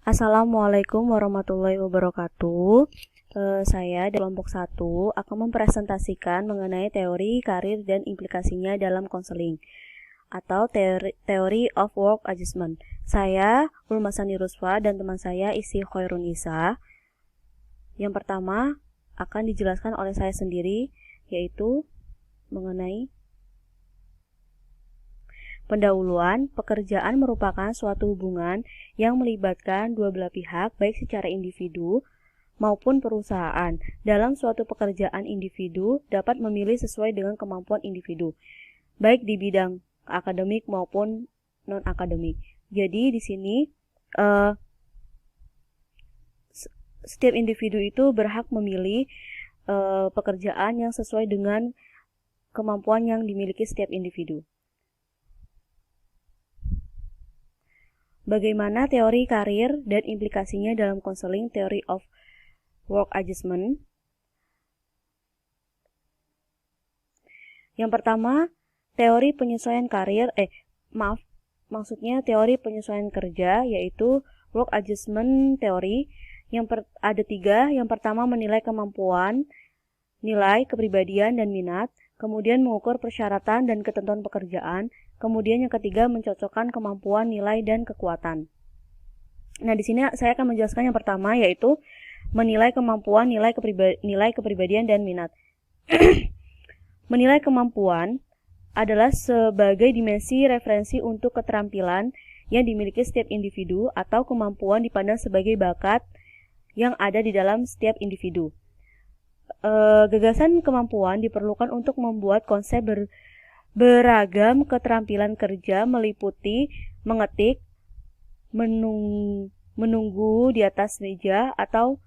Assalamualaikum warahmatullahi wabarakatuh. Saya di kelompok 1 akan mempresentasikan mengenai teori karir dan implikasinya dalam konseling atau teori of work adjustment. Saya Ulmasani Rusfa dan teman saya Isi Khairun Isa. Yang pertama akan dijelaskan oleh saya sendiri, yaitu mengenai pendahuluan. Pekerjaan merupakan suatu hubungan yang melibatkan dua belah pihak, baik secara individu maupun perusahaan. Dalam suatu pekerjaan, individu dapat memilih sesuai dengan kemampuan individu, baik di bidang akademik maupun non-akademik. Jadi di sini setiap individu itu berhak memilih pekerjaan yang sesuai dengan kemampuan yang dimiliki setiap individu. Bagaimana teori karir dan implikasinya dalam konseling, teori of work adjustment? Yang pertama, teori penyesuaian karir, maksudnya teori penyesuaian kerja, yaitu work adjustment teori. Ada 3. Yang pertama, menilai kemampuan, nilai, kepribadian, dan minat. Kemudian mengukur persyaratan dan ketentuan pekerjaan. Kemudian yang ketiga, mencocokkan kemampuan, nilai, dan kekuatan. Nah, di sini saya akan menjelaskan yang pertama, yaitu menilai kemampuan, nilai, kepribadian, dan minat. Menilai kemampuan adalah sebagai dimensi referensi untuk keterampilan yang dimiliki setiap individu atau kemampuan dipandang sebagai bakat yang ada di dalam setiap individu. Gagasan kemampuan diperlukan untuk membuat konsep beragam keterampilan kerja, meliputi mengetik, menunggu di atas meja atau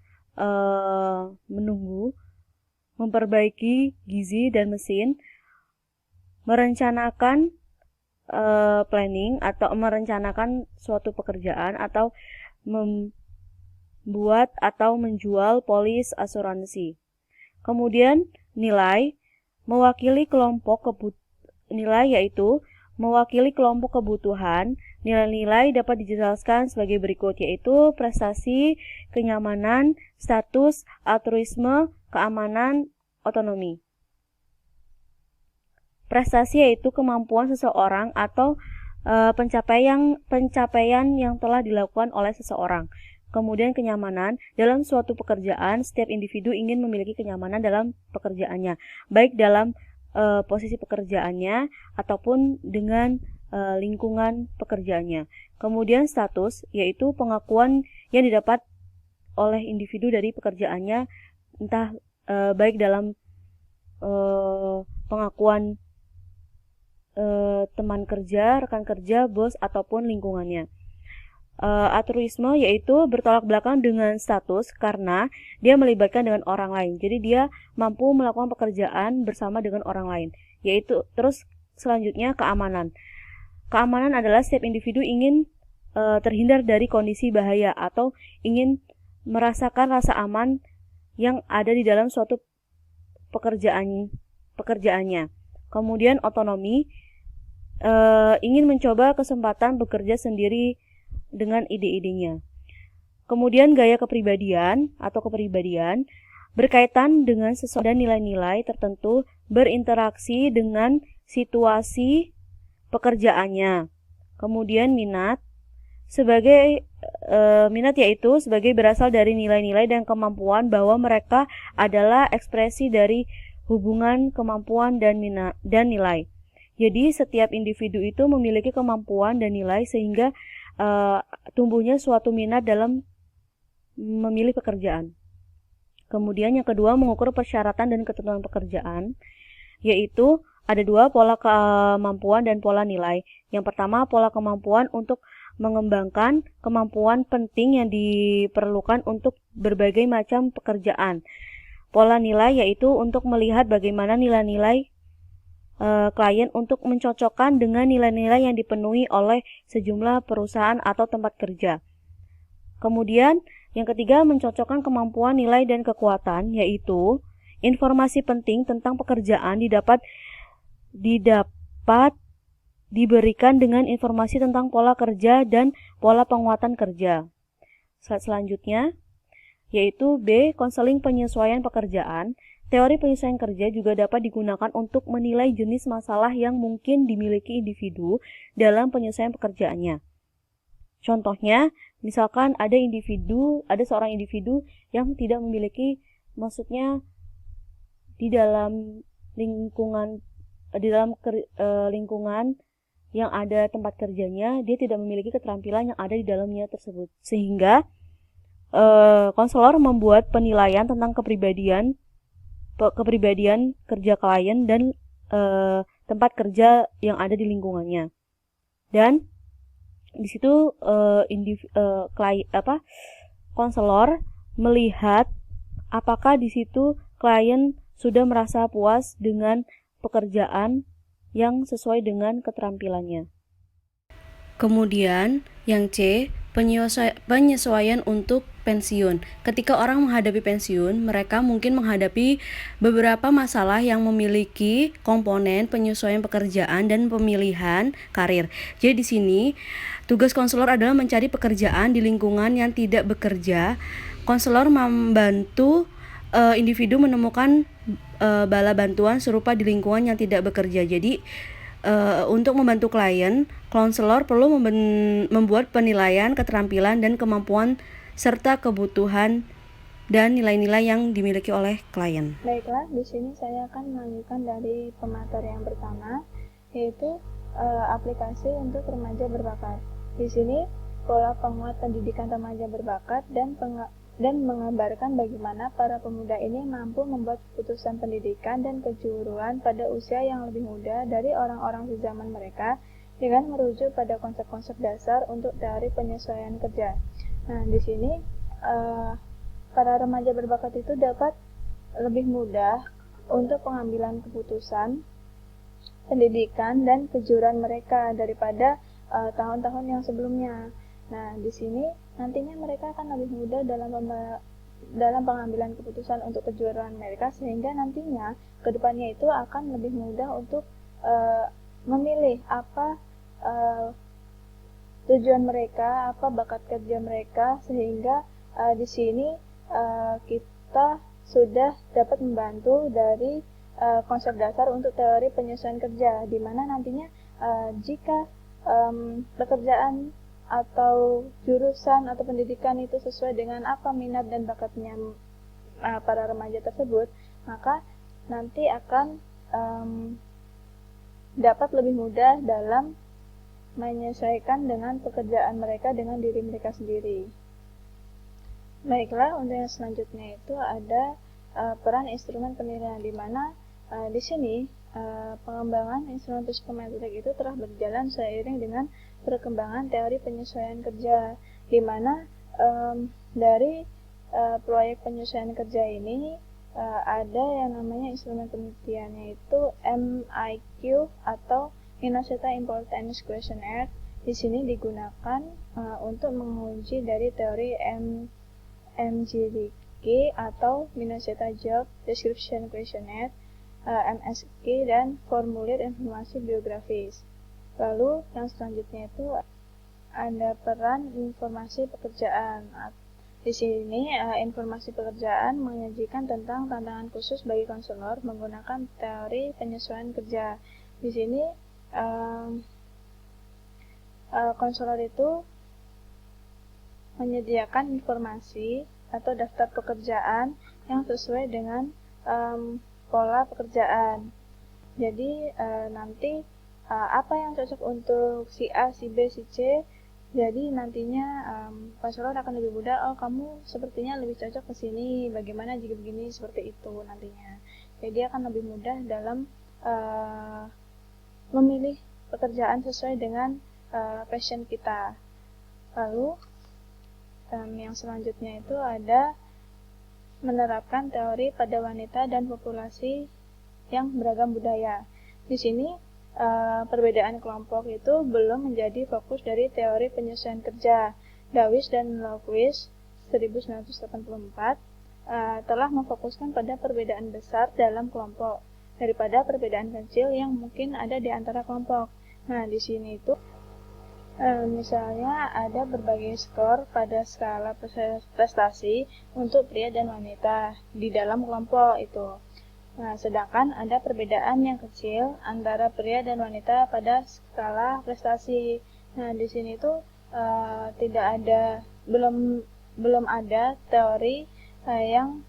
menunggu, memperbaiki gizi dan mesin, merencanakan planning atau merencanakan suatu pekerjaan, atau membuat atau menjual polis asuransi. Kemudian nilai yaitu mewakili kelompok kebutuhan. Nilai-nilai dapat dijelaskan sebagai berikut, yaitu prestasi, kenyamanan, status, altruisme, keamanan, otonomi. Prestasi yaitu kemampuan seseorang atau pencapaian yang telah dilakukan oleh seseorang. Kemudian kenyamanan, dalam suatu pekerjaan, setiap individu ingin memiliki kenyamanan dalam pekerjaannya, baik dalam posisi pekerjaannya ataupun dengan lingkungan pekerjaannya. Kemudian status, yaitu pengakuan yang didapat oleh individu dari pekerjaannya, entah baik dalam pengakuan teman kerja, rekan kerja, bos, ataupun lingkungannya. Altruisme yaitu bertolak belakang dengan status karena dia melibatkan dengan orang lain. Jadi dia mampu melakukan pekerjaan bersama dengan orang lain. Yaitu terus selanjutnya keamanan. Keamanan adalah setiap individu ingin terhindar dari kondisi bahaya atau ingin merasakan rasa aman yang ada di dalam suatu pekerjaannya. Kemudian otonomi, ingin mencoba kesempatan bekerja sendiri dengan ide-idenya. Kemudian gaya kepribadian berkaitan dengan sesuatu dan nilai-nilai tertentu, berinteraksi dengan situasi pekerjaannya. Kemudian minat yaitu sebagai berasal dari nilai-nilai dan kemampuan bahwa mereka adalah ekspresi dari hubungan kemampuan dan minat dan nilai. Jadi setiap individu itu memiliki kemampuan dan nilai sehingga tumbuhnya suatu minat dalam memilih pekerjaan. Kemudian yang kedua, mengukur persyaratan dan ketentuan pekerjaan, yaitu ada 2, pola kemampuan dan pola nilai. Yang pertama, pola kemampuan untuk mengembangkan kemampuan penting yang diperlukan untuk berbagai macam pekerjaan. Pola nilai yaitu untuk melihat bagaimana nilai-nilai klien untuk mencocokkan dengan nilai-nilai yang dipenuhi oleh sejumlah perusahaan atau tempat kerja. Kemudian yang ketiga, mencocokkan kemampuan, nilai, dan kekuatan, yaitu informasi penting tentang pekerjaan didapat diberikan dengan informasi tentang pola kerja dan pola penguatan kerja. slide selanjutnya, yaitu B. Konseling penyesuaian pekerjaan. Teori penyesuaian kerja juga dapat digunakan untuk menilai jenis masalah yang mungkin dimiliki individu dalam penyesuaian pekerjaannya. Contohnya, misalkan ada seorang individu yang tidak memiliki, maksudnya di dalam lingkungan yang ada tempat kerjanya, dia tidak memiliki keterampilan yang ada di dalamnya tersebut. Sehingga konselor membuat penilaian tentang kepribadian kerja klien dan tempat kerja yang ada di lingkungannya. Dan di situ konselor melihat apakah di situ klien sudah merasa puas dengan pekerjaan yang sesuai dengan keterampilannya. Kemudian yang C, penyesuaian untuk pensiun. Ketika orang menghadapi pensiun, mereka mungkin menghadapi beberapa masalah yang memiliki komponen penyesuaian pekerjaan dan pemilihan karir. Jadi di sini tugas konselor adalah mencari pekerjaan di lingkungan yang tidak bekerja. Konselor membantu individu menemukan bala bantuan serupa di lingkungan yang tidak bekerja. Jadi untuk membantu klien, konselor perlu membuat penilaian keterampilan dan kemampuan serta kebutuhan dan nilai-nilai yang dimiliki oleh klien. Baiklah, di sini saya akan melanjutkan dari pemateri yang pertama, yaitu aplikasi untuk remaja berbakat. Di sini pola penguat pendidikan remaja berbakat dan mengabarkan bagaimana para pemuda ini mampu membuat keputusan pendidikan dan kejuruan pada usia yang lebih muda dari orang-orang sezaman mereka dengan merujuk pada konsep-konsep dasar untuk teori penyesuaian kerja. Nah, di sini para remaja berbakat itu dapat lebih mudah untuk pengambilan keputusan pendidikan dan kejuruan mereka daripada tahun-tahun yang sebelumnya. Nah, di sini nantinya mereka akan lebih mudah dalam pengambilan keputusan untuk kejuruan mereka, sehingga nantinya kedepannya itu akan lebih mudah untuk memilih apa tujuan mereka, apa bakat kerja mereka, sehingga di sini kita sudah dapat membantu dari konsep dasar untuk teori penyesuaian kerja, di mana nantinya jika pekerjaan atau jurusan atau pendidikan itu sesuai dengan apa minat dan bakatnya para remaja tersebut, maka nanti akan dapat lebih mudah dalam menyesuaikan dengan pekerjaan mereka dengan diri mereka sendiri. Baiklah, untuk yang selanjutnya itu ada peran instrumen penilaian, di mana di sini pengembangan instrumen psikometrik itu telah berjalan seiring dengan perkembangan teori penyesuaian kerja, di mana dari proyek penyesuaian kerja ini ada yang namanya instrumen penelitiannya itu MIQ atau Minnesota Importance Questionnaire. Di sini digunakan untuk menguji dari teori MGDQ atau Minnesota Job Description Questionnaire, MSQ, dan formulir informasi biografis. Lalu yang selanjutnya itu ada peran informasi pekerjaan. Di sini informasi pekerjaan menyajikan tentang tantangan khusus bagi konselor menggunakan teori penyesuaian kerja. Di sini konselor itu menyediakan informasi atau daftar pekerjaan yang sesuai dengan pola pekerjaan. Jadi nanti apa yang cocok untuk si A, si B, si C, jadi nantinya konselor akan lebih mudah, oh kamu sepertinya lebih cocok ke sini, bagaimana jika begini, seperti itu nantinya. Jadi akan lebih mudah dalam memilih pekerjaan sesuai dengan passion kita. Lalu yang selanjutnya itu ada menerapkan teori pada wanita dan populasi yang beragam budaya. Di sini perbedaan kelompok itu belum menjadi fokus dari teori penyesuaian kerja. Dawes dan Lofquist 1984 telah memfokuskan pada perbedaan besar dalam kelompok daripada perbedaan kecil yang mungkin ada di antara kelompok. Nah, di sini itu Misalnya ada berbagai skor pada skala prestasi untuk pria dan wanita di dalam kelompok itu. Nah, sedangkan ada perbedaan yang kecil antara pria dan wanita pada skala prestasi. Nah, di sini tuh tidak ada belum ada teori yang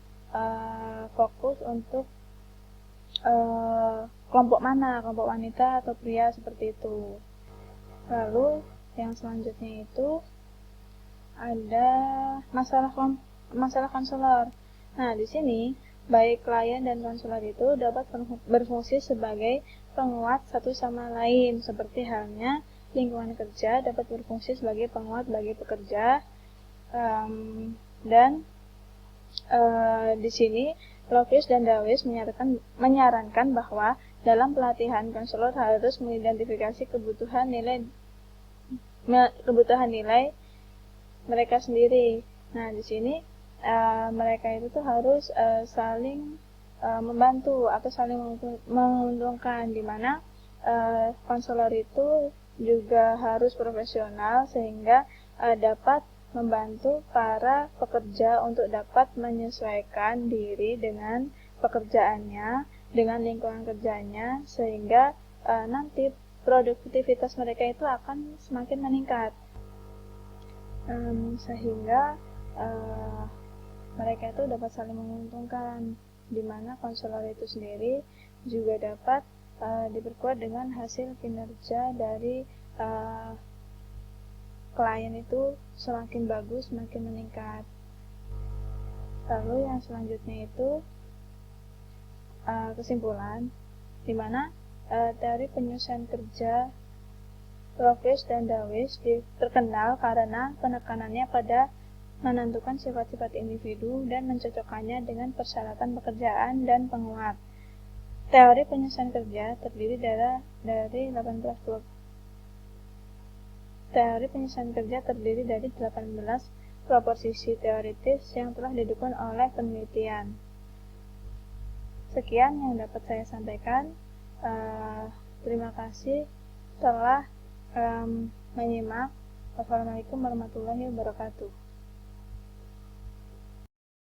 fokus untuk kelompok mana, kelompok wanita atau pria seperti itu. Lalu yang selanjutnya itu ada masalah konselor. Nah, di sini baik klien dan konselor itu dapat berfungsi sebagai penguat satu sama lain, seperti halnya lingkungan kerja dapat berfungsi sebagai penguat bagi pekerja. Dan di sini Lovius dan Dawes menyarankan bahwa dalam pelatihan konselor harus mengidentifikasi kebutuhan nilai mereka sendiri. Nah, di sini mereka itu tuh harus saling membantu atau saling menguntungkan, di mana konselor itu juga harus profesional sehingga dapat membantu para pekerja untuk dapat menyesuaikan diri dengan pekerjaannya, dengan lingkungan kerjanya, sehingga nanti produktivitas mereka itu akan semakin meningkat. Sehingga mereka itu dapat saling menguntungkan, di mana konselor itu sendiri juga dapat diperkuat dengan hasil kinerja dari klien itu semakin bagus, semakin meningkat. Lalu yang selanjutnya itu kesimpulan, di mana teori penyelesaian kerja Lovius dan Dawes terkenal karena penekanannya pada menentukan sifat-sifat individu dan mencocokkannya dengan persyaratan pekerjaan dan penguat. Teori penyelesaian kerja terdiri dari 18 proposisi teoritis yang telah didukung oleh penelitian. Sekian yang dapat saya sampaikan. Terima kasih telah menyimak. Wassalamualaikum warahmatullahi wabarakatuh.